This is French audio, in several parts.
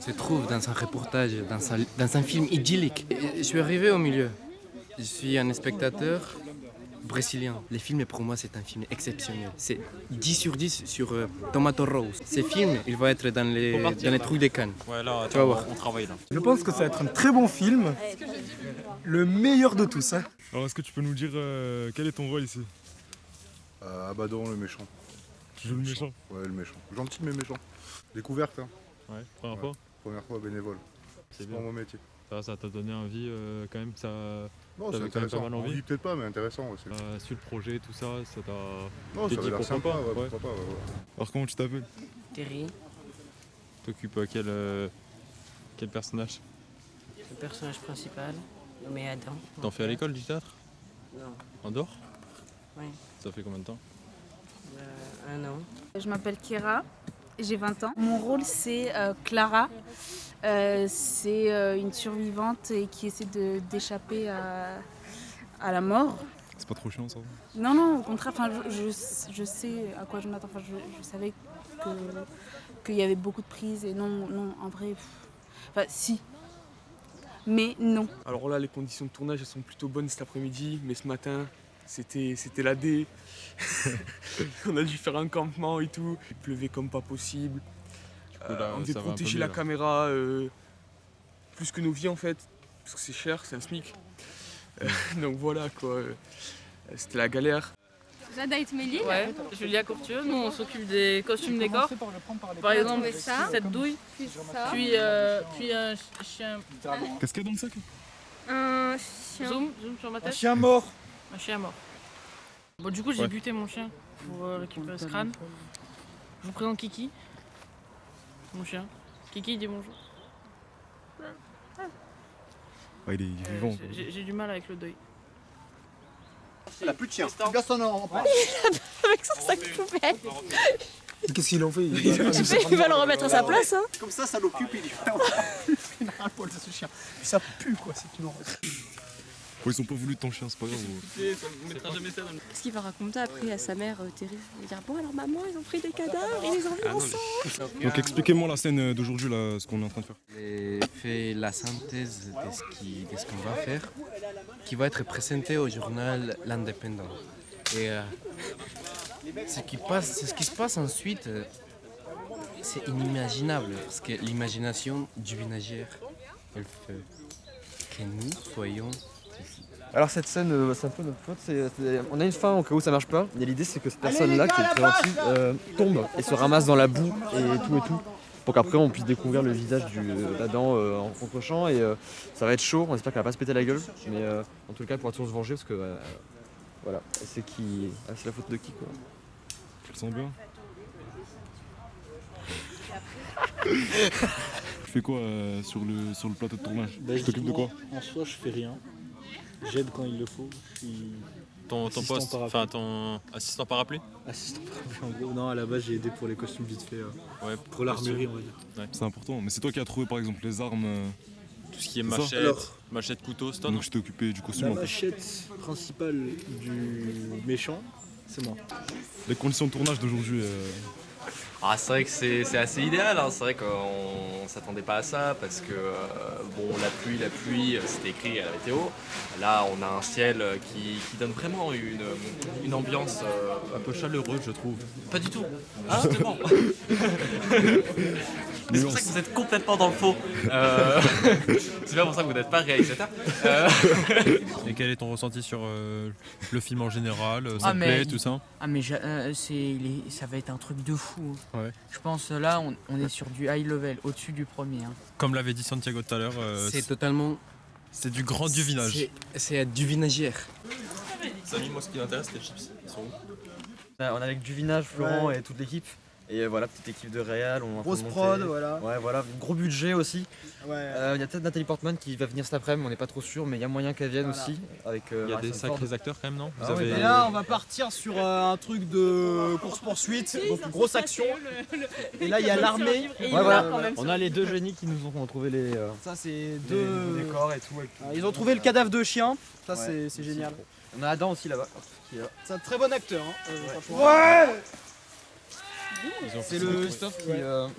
se trouve dans un reportage, dans un film idyllique. Et je suis arrivé au milieu. Je suis un spectateur brésilien. Le film, pour moi, c'est un film exceptionnel. C'est 10 sur 10 sur Tomato Rose. Ce film, il va être dans les trucs de Cannes. Ouais, là, tu vas voir. on travaille là. Je pense que ça va être un très bon film. Le meilleur de tous. Hein. Alors, est-ce que tu peux nous dire quel est ton rôle ici? Abaddon, le méchant. Tu joues le méchant? Ouais, le méchant. Gentil mais méchant. Découverte, hein. Ouais, première fois? Première fois bénévole. C'est pas mon métier. Ça t'a donné envie quand même, ça... Non, c'est T'avais quand même pas intéressant. mal envie. Peut-être pas, mais intéressant aussi. Sur le projet, tout ça, ça t'a... Non, t'es ça dit avait l'air pourquoi sympa, pas, ouais, ouais. pourquoi pas. Ouais. Alors comment tu t'appelles? Terry, T'occupes quel personnage? le personnage principal, nommé Adam. T'en fais à l'école du théâtre? Non, En dehors? oui, Ça fait combien de temps? 1 an. Je m'appelle Kira, j'ai 20 ans. Mon rôle c'est Clara. C'est une survivante et qui essaie d'échapper à la mort. C'est pas trop chiant ça? Non, au contraire, je sais à quoi je m'attends. Je savais qu'il y avait beaucoup de prises et non, en vrai, si. Mais non. Alors là, les conditions de tournage elles sont plutôt bonnes cet après-midi, mais ce matin, c'était la D. On a dû faire un campement et tout. Il pleuvait comme pas possible. Là, on devait ça va un peu protéger mieux, la là. caméra plus que nos vies en fait, parce que c'est cher, c'est un SMIC. Donc voilà quoi, c'était la galère. Jada Itmeli. Ouais, Julia Courtieux, nous on s'occupe des costumes décors. Par exemple, ça. cette douille, Puis ça. puis un chien. Qu'est-ce qu'il y a dans le sac? Un chien. Zoom sur ma Un tête. chien mort. Un chien mort. Bon, du coup, j'ai buté mon chien pour récupérer ce crâne. Je vous présente Kiki, mon chien. Kiki, dis bonjour. Ouais, il est vivant. J'ai du mal avec le deuil. Il a plus de chien. Bien son nom. Avec son sac poubelle. Qu'est-ce qu'ils ont fait Il va le remettre à sa place. Hein. Comme ça l'occupe. Il dit il a un poil de ce chien. Ça pue quoi, c'est une horreur. Bon, ils ont pas voulu de ton chien, c'est pas grave. Ce qu'il va raconter après à sa mère, Terry, il va dire bon alors maman, ils ont pris des cadavres, ils les ont mis ensemble. Donc expliquez-moi la scène d'aujourd'hui, là, ce qu'on est en train de faire. J'ai fait la synthèse de ce qu'on va faire, qui va être présenté au journal L'Indépendant. Et ce qui se passe ensuite, c'est inimaginable, parce que l'imagination du ménagère, elle fait que nous soyons ici. Alors cette scène, c'est un peu notre faute. On a une fin au cas où ça marche pas. Et l'idée c'est que cette personne-là qui est préventive tombe et se ramasse dans la boue et tout. Pour qu'après on puisse découvrir le visage d'Adam en contre-champ et ça va être chaud. On espère qu'elle va pas se péter la gueule. Mais en tout cas, pour toujours se venger parce que voilà, c'est la faute de qui quoi. Tu le sens bien? Tu fais quoi sur le plateau de tournage? Tu t'occupes de quoi? En soi, je fais rien. J'aide quand il le faut. Je suis Ton poste, enfin ton assistant parapluie? assistant parapluie en gros. Non, à la base, j'ai aidé pour les costumes vite fait. Ouais, Pour l'armurerie, on va dire. Ouais. C'est important. Mais c'est toi qui as trouvé par exemple les armes. Tout ce qui est C'est ça. machette, Alors, machette, couteau, c'est toi, Donc non? je t'ai occupé du costume La un peu. machette principale du méchant, c'est moi. Les conditions de tournage d'aujourd'hui. Ah, c'est vrai que c'est assez idéal, hein. C'est vrai qu'on s'attendait pas à ça parce que bon, la pluie, c'était écrit à la météo. Là, on a un ciel qui donne vraiment une ambiance Un peu chaleureux, je trouve. pas du tout, justement. Mais c'est pour ça que vous êtes complètement dans le faux. C'est bien pour ça que vous n'êtes pas réalisateur. Et quel est ton ressenti sur le film en général? Ça Ah, te mais plaît, tout ça? Ah mais ça va être un truc de fou. Ouais. Je pense là on est sur du high level, au-dessus du premier. Hein. Comme l'avait dit Santiago tout à l'heure, C'est totalement... c'est du grand divinage. C'est du vinagère. Samy, moi ce qui m'intéresse, c'est les chips. Ils sont où? On est avec Duvinage, Florent et toute l'équipe. Et voilà, petite équipe de réal. Grosse prod, voilà. Ouais, voilà, gros budget aussi. Ouais. Il y a peut-être Nathalie Portman qui va venir cet après-midi, on n'est pas trop sûr, mais il y a moyen qu'elle vienne aussi. Avec, Il y a des Harrison Ford. sacrés acteurs quand même, non? Vous Ah ouais, avez... Et là, on va partir sur un truc de course-poursuite, donc grosse action. Et là, il y a l'armée. Ouais, voilà. On a les deux génies qui nous ont trouvé les Ça, c'est deux deux. décors et tout. Ils ont trouvé le cadavre de chien. Ça, Ouais. c'est génial. On a Adam aussi là-bas. Qui est là. C'est un très bon acteur. Hein. Franchement. Ouais. C'est le Christophe qui fait un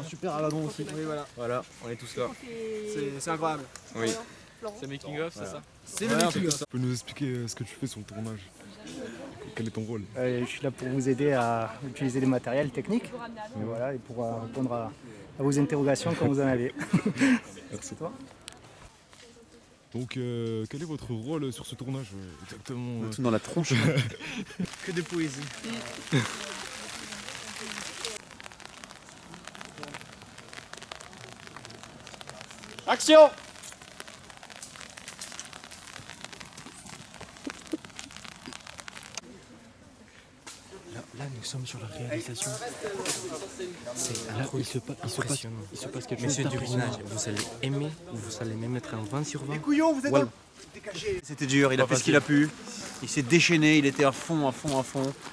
super aladon aussi. Oui, voilà. Voilà, on est tous là. C'est incroyable. Oui. C'est making of, c'est ça? C'est le making of. Tu peux nous expliquer ce que tu fais sur le tournage? Quel est ton rôle? Je suis là pour vous aider à utiliser les matériels techniques et, voilà, et pour répondre à vos interrogations quand vous en avez. Merci. Toi. Donc, quel est votre rôle sur ce tournage exactement? Tout dans la tronche. Que de poésie. Action! Là, nous sommes sur la réalisation. C'est Il se passe quelque chose. Monsieur Durinage, vous allez aimer ou vous allez même mettre un 20 sur 20. Couillon, vous êtes dans le... C'était dur, il a fait ce qu'il a pu. Il s'est déchaîné, il était à fond.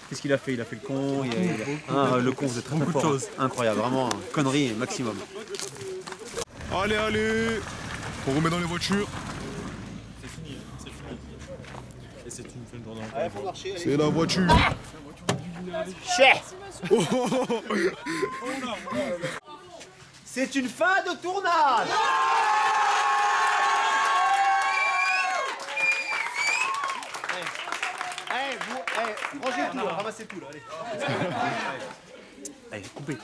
Qu'est-ce qu'il a fait? Il a fait le con. Le con, vous êtes très fort. Incroyable, vraiment, connerie maximum. Allez, on remet dans les voitures. C'est fini. Et c'est une fin de journée encore. C'est la voiture. C'est une fin de tournage. Rangez tout, ramassez tout là, allez. Allez, coupez.